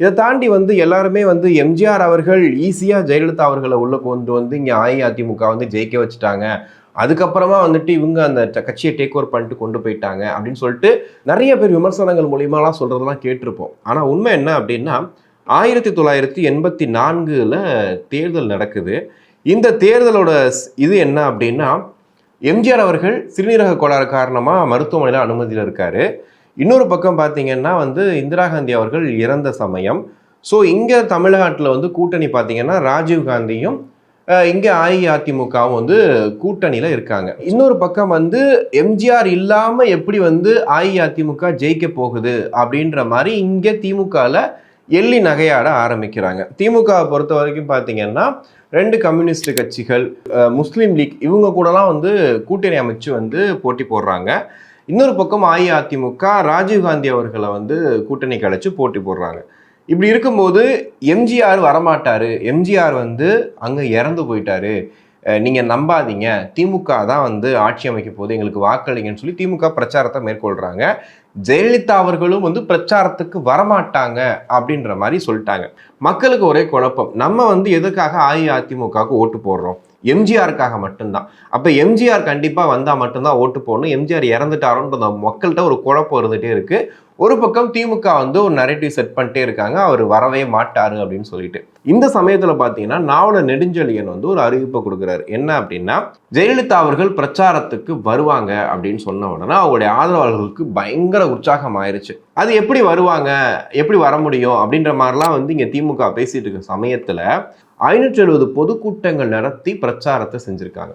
இதை தாண்டி எல்லாருமே எம்ஜிஆர் அவர்கள் ஈஸியா ஜெயலலிதா அவர்களை உள்ள கொண்டு இங்க அஇஅதிமுக ஜெயிக்க வச்சுட்டாங்க. அதுக்கப்புறமா இவங்க அந்த கட்சியை டேக் ஓவர் பண்ணிட்டு கொண்டு போயிட்டாங்க அப்படின்னு சொல்லிட்டு நிறைய பேர் விமர்சனங்கள் மூலியமாலாம் சொல்றதெல்லாம் கேட்டிருப்போம். ஆனா உண்மை என்ன அப்படின்னா 1984 தேர்தல் நடக்குது. இந்த தேர்தலோட இது என்ன அப்படின்னா எம்ஜிஆர் அவர்கள் சிறுநீரக கோளாறு காரணமா மருத்துவமனையில் அனுமதியில் இருக்காரு. இன்னொரு பக்கம் பார்த்தீங்கன்னா இந்திரா காந்தி அவர்கள் இறந்த சமயம். ஸோ இங்கே தமிழ்நாட்டில் கூட்டணி பார்த்தீங்கன்னா ராஜீவ் காந்தியும் இங்கே அஇஅதிமுகவும் கூட்டணியில் இருக்காங்க. இன்னொரு பக்கம் எம்ஜிஆர் இல்லாமல் எப்படி அஇஅதிமுக ஜெயிக்க போகுது அப்படின்ற மாதிரி இங்கே திமுகவில் எள்ளி நகையாட ஆரம்பிக்கிறாங்க. திமுகவை பொறுத்த வரைக்கும் பார்த்தீங்கன்னா 2 கம்யூனிஸ்ட் கட்சிகள், முஸ்லீம் லீக் இவங்க கூடலாம் கூட்டணி அமைச்சு போட்டி போடுறாங்க. இன்னொரு பக்கம் அஇஅதிமுக ராஜீவ்காந்தி அவர்களை கூட்டணி கழிச்சு போட்டி போடுறாங்க. இப்படி இருக்கும்போது எம்ஜிஆர் வரமாட்டாரு, எம்ஜிஆர் அங்க இறந்து போயிட்டாரு, நீங்க நம்பாதீங்க, திமுக தான் ஆட்சி அமைக்க போது, எங்களுக்கு வாக்களிங்கன்னு சொல்லி திமுக பிரச்சாரத்தை மேற்கொள்றாங்க. ஜெயலலிதா அவர்களும் பிரச்சாரத்துக்கு வரமாட்டாங்க அப்படின்ற மாதிரி சொல்லிட்டாங்க. மக்களுக்கு ஒரே குழப்பம், நம்ம எதுக்காக அஇஅதிமுகவுக்கு ஓட்டு போடுறோம்? எம்ஜிஆருக்காக மட்டும்தான். அப்ப எம்ஜிஆர் கண்டிப்பா வந்தா மட்டும்தான் ஓட்டு போடணும், எம்ஜிஆர் இறந்துட்டாரோன்ற மக்கள்கிட்ட ஒரு குழப்பம் இருந்துட்டே இருக்கு. ஒரு பக்கம் திமுக ஒரு நரேட்டிவ் செட் பண்ணிட்டே இருக்காங்க, அவர் வரவே மாட்டாரு அப்படின்னு சொல்லிட்டு. இந்த சமயத்துல பாத்தீங்கன்னா நாவலர் நெடுஞ்செழியன் ஒரு அறிவிப்பை கொடுக்குறாரு. என்ன அப்படின்னா, ஜெயலலிதா அவர்கள் பிரச்சாரத்துக்கு வருவாங்க அப்படின்னு சொன்ன உடனே அவங்களுடைய ஆதரவாளர்களுக்கு பயங்கர உற்சாகம் ஆயிருச்சு. அது எப்படி வருவாங்க, எப்படி வர முடியும் அப்படின்ற மாதிரிலாம் இங்க திமுக பேசிட்டு இருக்க சமயத்துல 570 பொதுக்கூட்டங்கள் நடத்தி பிரச்சாரத்தை செஞ்சிருக்காங்க.